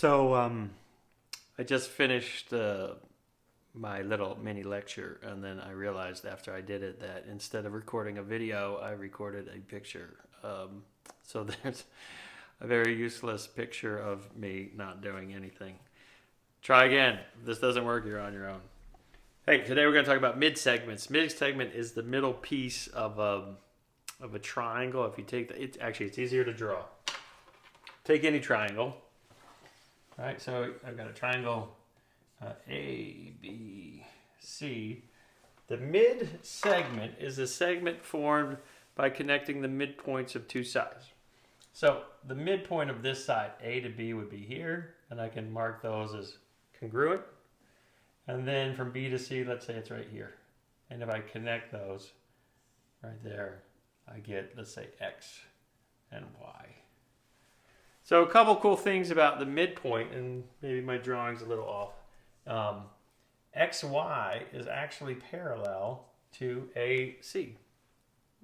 So I just finished my little mini lecture, and then I realized after I did it that instead of recording a video, I recorded a picture. So there's a very useless picture of me not doing anything. Try again. If this doesn't work, you're on your own. Hey, today we're going to talk about midsegments. Midsegment is the middle piece of a triangle. If you take it's easier to draw. Take any triangle. All right, so I've got a triangle A, B, C. The mid segment is a segment formed by connecting the midpoints of two sides. So the midpoint of this side, A to B, would be here, and I can mark those as congruent. And then from B to C, let's say it's right here. And if I connect those right there, I get, let's say, X and Y. So a couple cool things about the midpoint, and maybe my drawing's a little off. XY is actually parallel to AC.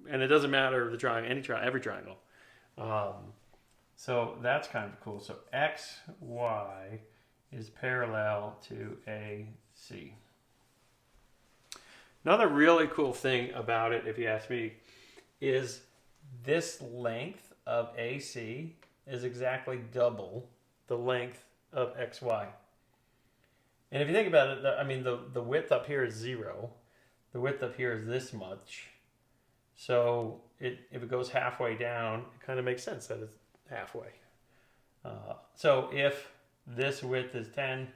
And it doesn't matter the triangle, every triangle. So that's kind of cool. So XY is parallel to AC. Another really cool thing about it, if you ask me, is this length of AC is exactly double the length of XY. And if you think about it, I mean, the width up here is 0. The width up here is this much. So if it goes halfway down, it kind of makes sense that it's halfway. So if this width is 10,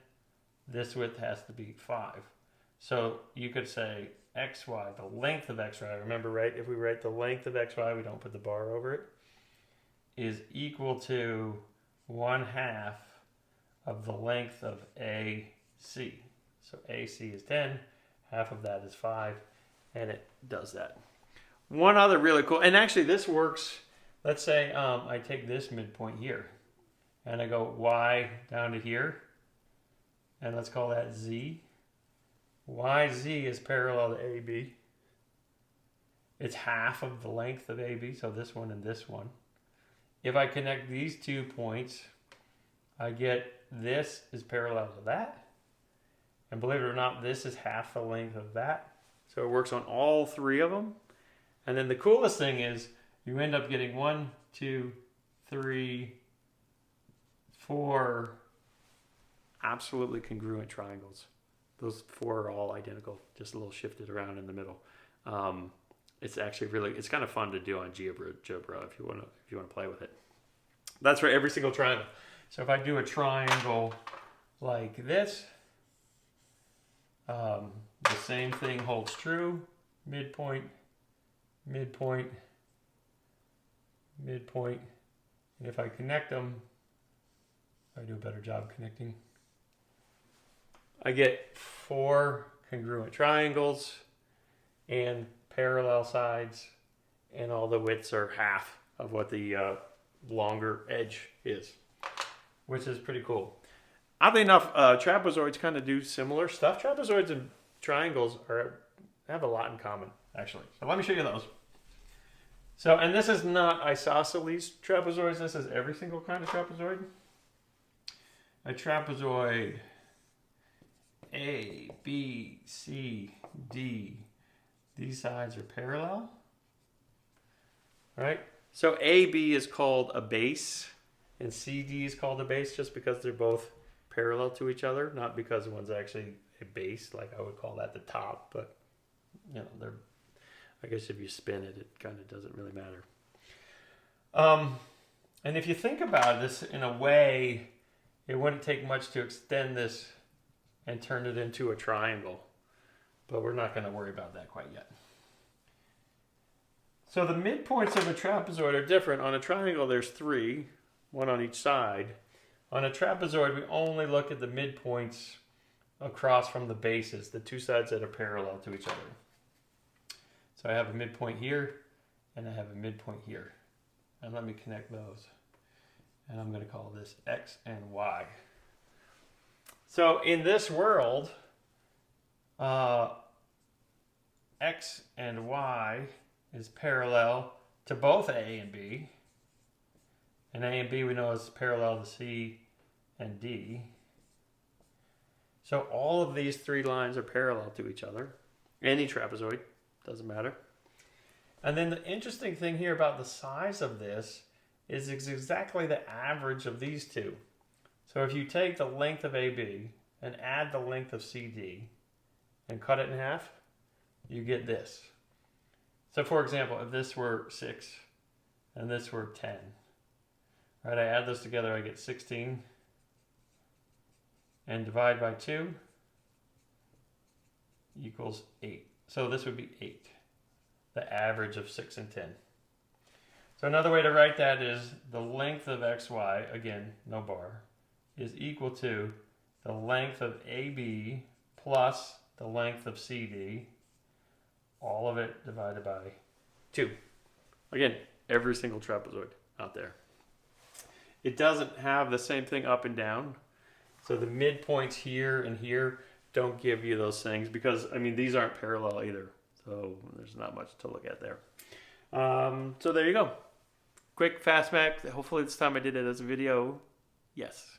this width has to be 5. So you could say XY, the length of XY, remember, right? If we write the length of XY, we don't put the bar over it, is equal to 1/2 of the length of AC. So AC is 10, half of that is 5, and it does that. One other really cool, and actually this works, let's say I take this midpoint here, and I go Y down to here, and let's call that Z. YZ is parallel to AB. It's half of the length of AB, so this one and this one. If I connect these 2 points, I get this is parallel to that. And believe it or not, this is half the length of that. So it works on all 3 of them. And then the coolest thing is you end up getting 1, 2, 3, 4 absolutely congruent triangles. Those 4 are all identical, just a little shifted around in the middle. It's actually it's kind of fun to do on GeoBra if you want to play with it. That's for every single triangle. So if I do a triangle like this, the same thing holds true. Midpoint, midpoint, midpoint. And if I connect them, I do a better job connecting, I get 4 congruent triangles and parallel sides, and all the widths are half of what the longer edge is, which is pretty cool. Oddly enough, trapezoids kind of do similar stuff. Trapezoids and triangles have a lot in common, actually. So let me show you those. So, and this is not isosceles trapezoids. This is every single kind of trapezoid. A trapezoid A, B, C, D. These sides are parallel, right? So AB is called a base, and CD is called a base just because they're both parallel to each other, not because one's actually a base, like I would call that the top, but you know, I guess if you spin it, it kind of doesn't really matter. And if you think about this in a way, it wouldn't take much to extend this and turn it into a triangle. But we're not going to worry about that quite yet. So the midpoints of a trapezoid are different. On a triangle, there's 3, 1 on each side. On a trapezoid, we only look at the midpoints across from the bases, the 2 sides that are parallel to each other. So I have a midpoint here, and I have a midpoint here. And let me connect those. And I'm going to call this X and Y. So in this world, X and Y is parallel to both A and B. And A and B we know is parallel to C and D. So all of these three lines are parallel to each other. Any trapezoid, doesn't matter. And then the interesting thing here about the size of this is it's exactly the average of these two. So if you take the length of AB and add the length of CD and cut it in half, you get this. So for example, if this were 6 and this were 10, right, I add those together, I get 16, and divide by 2 equals 8. So this would be 8, the average of 6 and 10. So another way to write that is the length of XY, again, no bar, is equal to the length of AB plus the length of CD, all of it divided by 2. Again, every single trapezoid out there. It doesn't have the same thing up and down. So the midpoints here and here don't give you those things because, I mean, these aren't parallel either. So there's not much to look at there. So there you go. Quick, fast math. Hopefully this time I did it as a video. Yes.